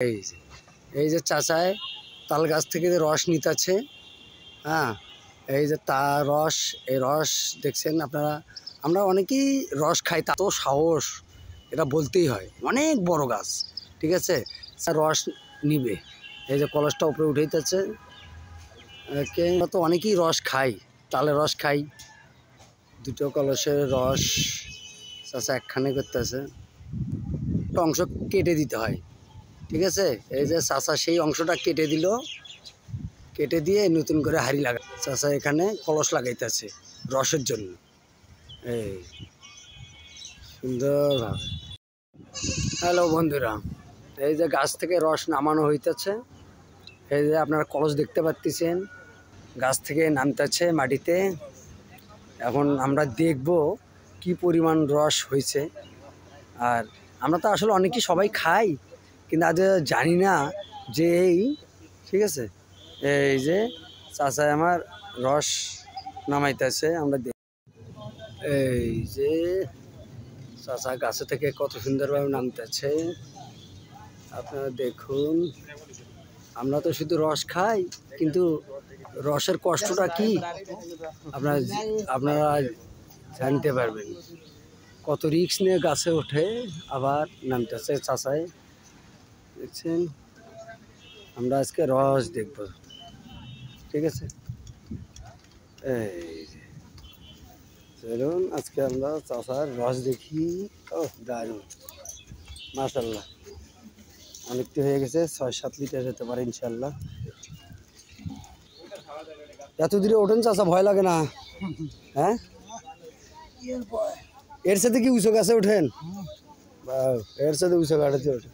এই যে চাচায় তাল গাছ থেকে রস নিতেছে। হ্যাঁ, এই যে তার রস, এই রস দেখছেন আপনারা। আমরা অনেকেই রস খাই, তা তো সাহস, এটা বলতেই হয়, অনেক বড় গাছ, ঠিক আছে। রস নিবে, এই যে কলসটা উপরে উঠাইতেছে। আমরা তো অনেকেই রস খাই, তালের রস খাই। দুটো কলসের রস চাচা একখানে করতেছে। একটা অংশ কেটে দিতে হয়, ঠিক আছে। এই যে চাচা সেই অংশটা কেটে দিল, কেটে দিয়ে নতুন করে হাঁড়ি লাগা। চাচা এখানে কলস লাগাইতেছে রসের জন্য, এই সুন্দরভাবে। হ্যালো বন্ধুরা, এই যে গাছ থেকে রস নামানো হইতেছে। এই যে আপনারা কলস দেখতে পাচ্ছেন, গাছ থেকে নামতেছে মাটিতে। এখন আমরা দেখব কি পরিমাণ রস হয়েছে। আর আমরা তো আসলে অনেকেই সবাই খাই, কিন্তু আজ জানি না যে এই, ঠিক আছে। এই যে চাচা আমার রস নামাইতেছে, আমরা এই যে চাচা গাছে থেকে কত সুন্দরভাবে নামতেছে, আপনারা দেখুন। আমরা তো শুধু রস খাই, কিন্তু রসের কষ্টটা কি আপনারা জানতে পারবেন। কত রিস্ক নিয়ে গাছে ওঠে আবার নামতেছে চাচাই, দেখছেন। আমরা আজকে রস দেখব, ঠিক আছে। এই চলুন আজকে আমরা চাচার রস দেখি। ও দারুণ, মাশাআল্লাহ, অনেকটা হয়ে গেছে, ৬-৭ লিটার হতে পারে ইনশাল্লাহ। এত দূরে ওঠেন চাচা, ভয় লাগে না? হ্যাঁ, এর সাথে কি উঁচু গাছে ওঠেন? এর সাথে উঁচু গাড়িতে ওঠেন।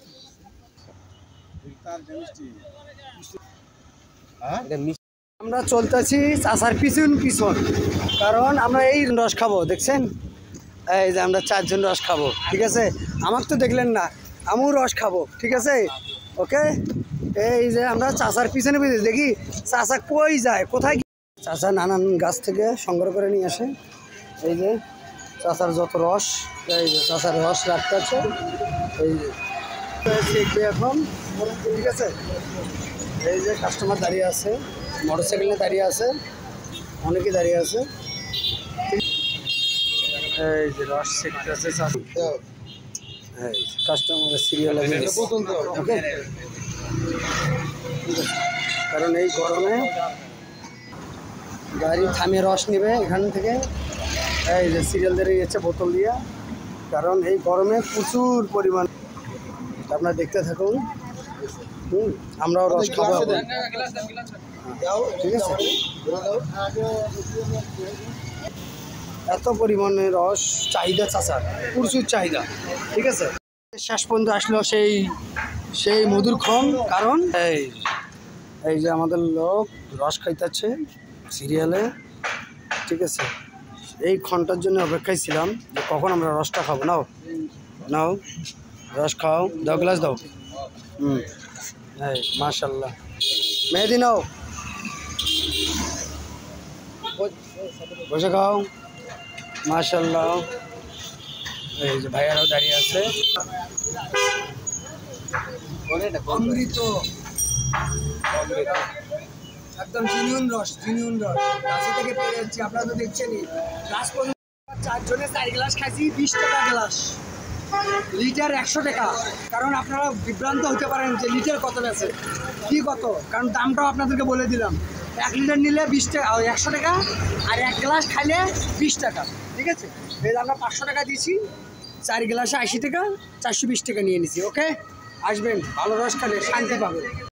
আমরা চলতেছি চাচার পিছন পিছন, কারণ আমরা এই রস খাবো, দেখছেন। এই যে আমরা 4 জন রস খাবো, ঠিক আছে। আমার তো দেখলেন না, আমিও রস খাবো, ঠিক আছে, ওকে। এই যে আমরা চাচার পিছনে পিছনে দেখি চাচা কই যায়, কোথায়। চাচা নানান গাছ থেকে সংগ্রহ করে নিয়ে আসে। এই যে চাচার যত রস, এই যে চাচার রস রাখতেছে, এই যে দেখবে এখন, ঠিক আছে। এই যে কাস্টমার দাঁড়িয়ে আছে, মোটরসাইকেল নিয়ে দাঁড়িয়ে আছে, অনেকে দাঁড়িয়ে আছে। এই যে রস শিখতেছে কাস্টমারের সিরিয়াল, ওকে। কারণ এই গরমে গাড়ি থামিয়ে রস নেবে এখান থেকে। এই যে সিরিয়াল দাঁড়িয়ে গেছে বোতল দিয়ে, কারণ এই গরমে প্রচুর পরিমাণ। আপনারা দেখতে থাকুন, আমরাও রস খাবো, ঠিক আছে। এত পরিমাণে রস চাহিদা চাচার, প্রচুর চাহিদা, ঠিক আছে। শেষ পর্যন্ত আসলো সেই মধুর ক্ষণ, কারণ এই যে আমাদের লোক রস খাইতেছে সিরিয়ালে, ঠিক আছে। এই ক্ষণটার জন্য অপেক্ষায় ছিলাম যে কখন আমরা রসটা খাবো। নাও নাও, রস খাও, দাও, গ্লাস দাও। এই মাশাআল্লাহ, মেহেদি নাও, বসে খাও, মাশাআল্লাহ। এই যে ভাইয়ারাও দাঁড়িয়ে আছে। অমৃত, একদম জিনিয়ন রস, জিনিয়ন রস গাছ থেকে পেয়ে যাচ্ছি। আপনারা তো দেখছেনই, গাছ পর্যন্ত 4 জনে 4 গ্লাস খাইছি, 20 টাকা গ্লাস, লিটার 100 টাকা। কারণ আপনারা বিভ্রান্ত হতে পারেন যে লিটার কত আছে, কি কত, কারণ দামটাও আপনাদেরকে বলে দিলাম। 1 লিটার নিলে 20 টাকা, 100 টাকা, আর 1 গ্লাস খাইলে 20 টাকা, ঠিক আছে। এই আমরা 500 টাকা দিয়েছি, 4 গ্লাসে 80 টাকা, 420 টাকা নিয়ে নিছি, ওকে। আসবেন, ভালো রস খালে শান্তি পাবেন।